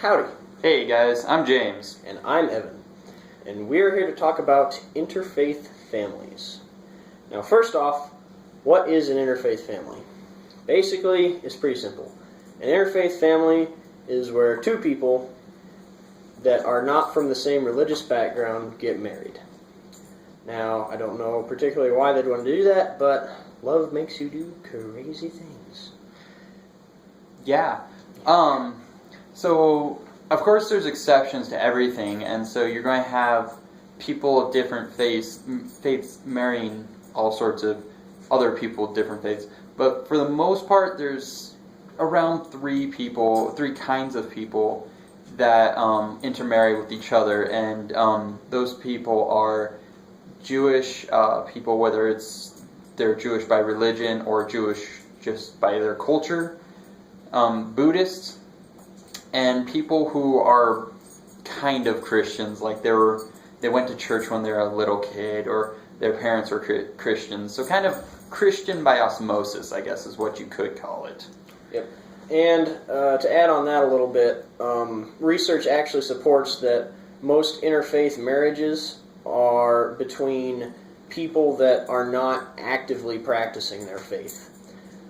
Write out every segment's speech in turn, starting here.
Howdy. Hey guys, I'm James. And I'm Evan. And we're here to talk about interfaith families. Now, first off, what is an interfaith family? Basically, it's pretty simple. An interfaith family is where two people that are not from the same religious background get married. Now, I don't know particularly why they'd want to do that, but love makes you do crazy things. Yeah. So, of course there's exceptions to everything, and so you're going to have people of different faiths marrying all sorts of other people of different faiths. But for the most part, there's around three kinds of people that intermarry with each other, and those people are Jewish people, whether they're Jewish by religion or Jewish just by their culture, Buddhists, and people who are kind of Christians, like they went to church when they were a little kid, or their parents were Christians. So kind of Christian by osmosis, I guess, is what you could call it. Yep. And to add on that a little bit, research actually supports that most interfaith marriages are between people that are not actively practicing their faith.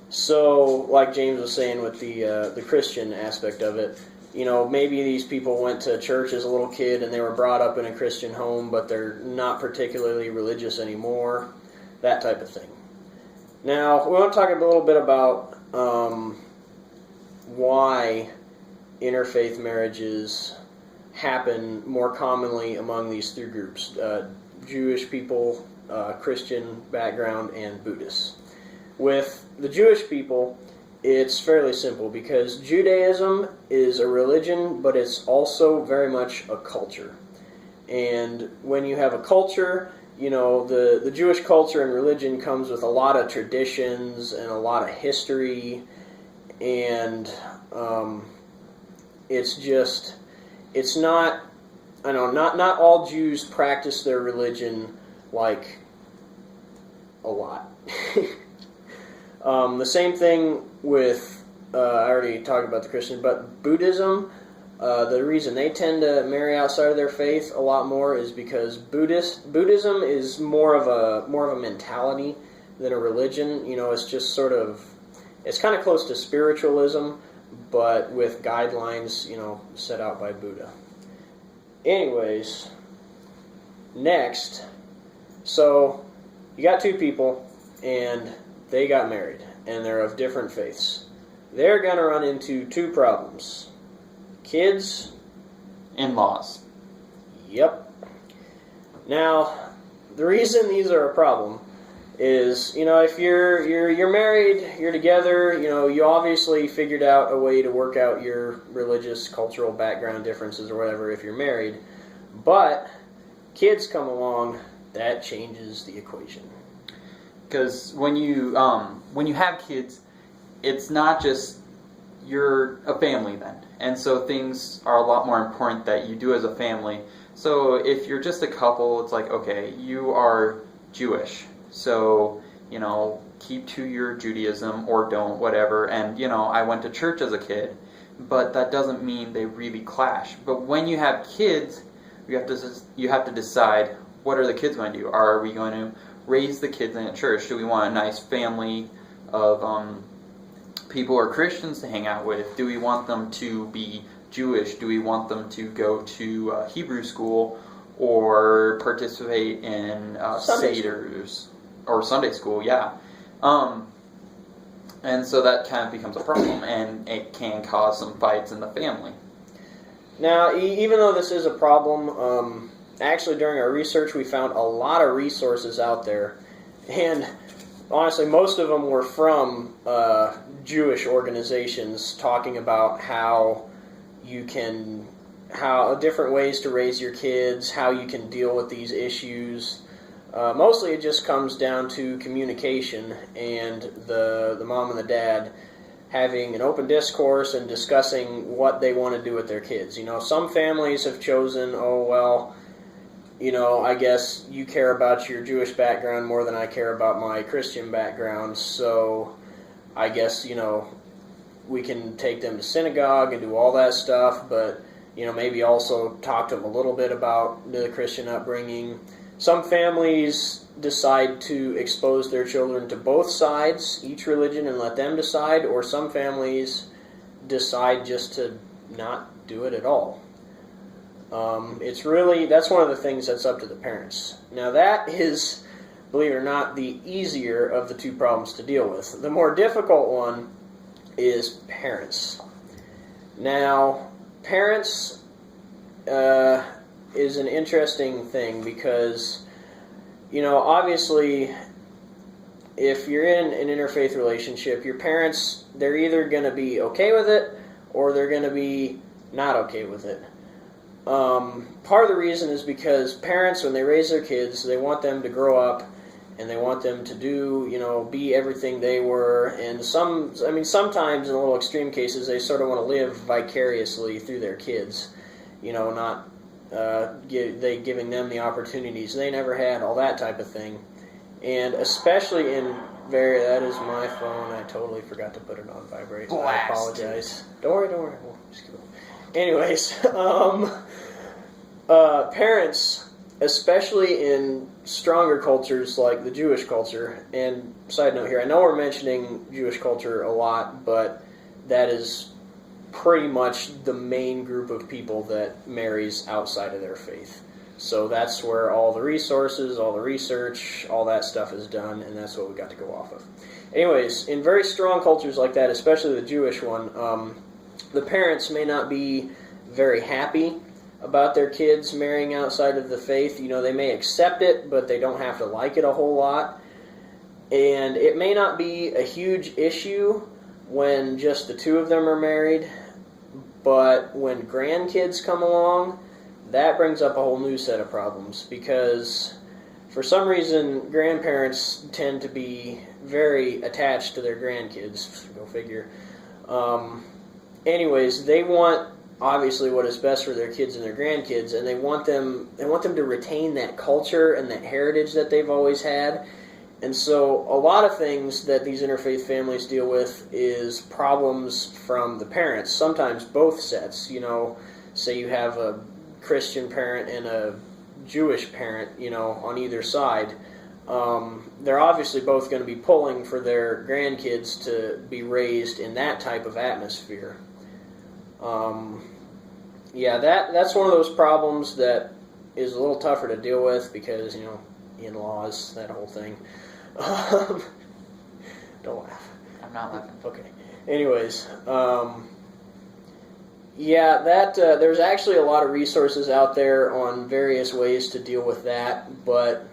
So, like James was saying with the Christian aspect of it, maybe these people went to church as a little kid and they were brought up in a Christian home, but they're not particularly religious anymore, that type of thing. Now, we want to talk a little bit about why interfaith marriages happen more commonly among these three groups, Jewish people, Christian background, and Buddhists. With the Jewish people, it's fairly simple because Judaism is a religion, but it's also very much a culture. And when you have a culture, the Jewish culture and religion comes with a lot of traditions and a lot of history, and not all Jews practice their religion like a lot. The same thing with, I already talked about the Christian, but Buddhism, the reason they tend to marry outside of their faith a lot more is because Buddhism is more of a mentality than a religion. It's just it's kind of close to spiritualism, but with guidelines, set out by Buddha. Anyways, next, so you got two people, and they got married, and they're of different faiths. They're going to run into two problems. Kids. In-laws. Yep. Now, the reason these are a problem is, if you're married, you're together, you obviously figured out a way to work out your religious, cultural background differences or whatever if you're married. But kids come along, that changes the equation. Because when you have kids, it's not just you're a family then, and so things are a lot more important that you do as a family. So if you're just a couple, it's like, okay, you are Jewish, so keep to your Judaism or don't, whatever. And I went to church as a kid, but that doesn't mean they really clash. But when you have kids, you have to decide, what are the kids going to do? Are we going to raise the kids in a church? Do we want a nice family of people who are Christians to hang out with? Do we want them to be Jewish? Do we want them to go to Hebrew school or participate in Seders or Sunday school? Yeah. And so that kind of becomes a problem, and it can cause some fights in the family. Now, even though this is a problem, actually, during our research, we found a lot of resources out there, and honestly, most of them were from Jewish organizations talking about how different ways to raise your kids, how you can deal with these issues. Mostly, it just comes down to communication and the mom and the dad having an open discourse and discussing what they want to do with their kids. Some families have chosen, I guess you care about your Jewish background more than I care about my Christian background, so I guess, we can take them to synagogue and do all that stuff, but maybe also talk to them a little bit about the Christian upbringing. Some families decide to expose their children to both sides, each religion, and let them decide, or some families decide just to not do it at all. That's one of the things that's up to the parents. Now that is, believe it or not, the easier of the two problems to deal with. The more difficult one is parents. Now, parents is an interesting thing because, obviously, if you're in an interfaith relationship, your parents, they're either going to be okay with it or they're going to be not okay with it. Part of the reason is because parents, when they raise their kids, they want them to grow up and they want them to do, be everything they were. And sometimes in a little extreme cases, they sort of want to live vicariously through their kids, not giving them the opportunities they never had, all that type of thing. And especially that is my phone. I totally forgot to put it on vibrate. I apologize. Don't worry. We'll just go. Anyways, parents, especially in stronger cultures like the Jewish culture, and side note here, I know we're mentioning Jewish culture a lot, but that is pretty much the main group of people that marries outside of their faith. So that's where all the resources, all the research, all that stuff is done, and that's what we got to go off of. Anyways, in very strong cultures like that, especially the Jewish one, the parents may not be very happy about their kids marrying outside of the faith. They may accept it, but they don't have to like it a whole lot. And it may not be a huge issue when just the two of them are married, but when grandkids come along, that brings up a whole new set of problems, because for some reason grandparents tend to be very attached to their grandkids. Go figure. Anyways, they want obviously what is best for their kids and their grandkids, and they want them to retain that culture and that heritage that they've always had. And so a lot of things that these interfaith families deal with is problems from the parents, sometimes both sets. Say you have a Christian parent and a Jewish parent, on either side. They're obviously both going to be pulling for their grandkids to be raised in that type of atmosphere. That's one of those problems that is a little tougher to deal with because, in-laws, that whole thing. Don't laugh. I'm not laughing. Okay. Anyways, there's actually a lot of resources out there on various ways to deal with that, but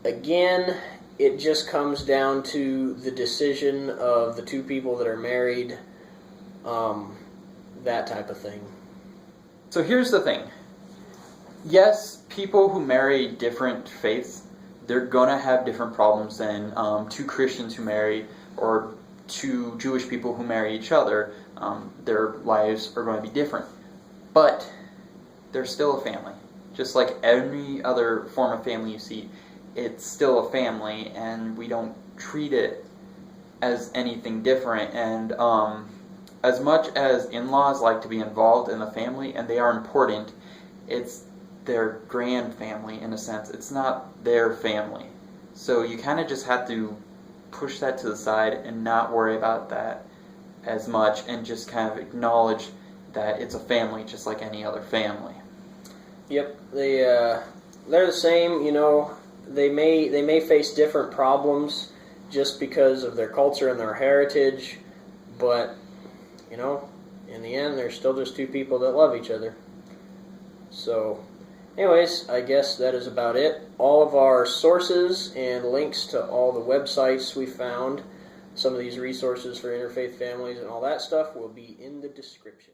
again, it just comes down to the decision of the two people that are married, that type of thing. So here's the thing. Yes, people who marry different faiths, they're going to have different problems than two Christians who marry, or two Jewish people who marry each other. Their lives are going to be different. But they're still a family. Just like any other form of family you see, it's still a family, and we don't treat it as anything different. And as much as in-laws like to be involved in the family, and they are important, it's their grand family in a sense. It's not their family. So you kind of just have to push that to the side and not worry about that as much, and just kind of acknowledge that it's a family just like any other family. Yep, they're the same. They may face different problems just because of their culture and their heritage, but in the end, they're still just two people that love each other. So, anyways, I guess that is about it. All of our sources and links to all the websites we found, some of these resources for interfaith families and all that stuff will be in the description.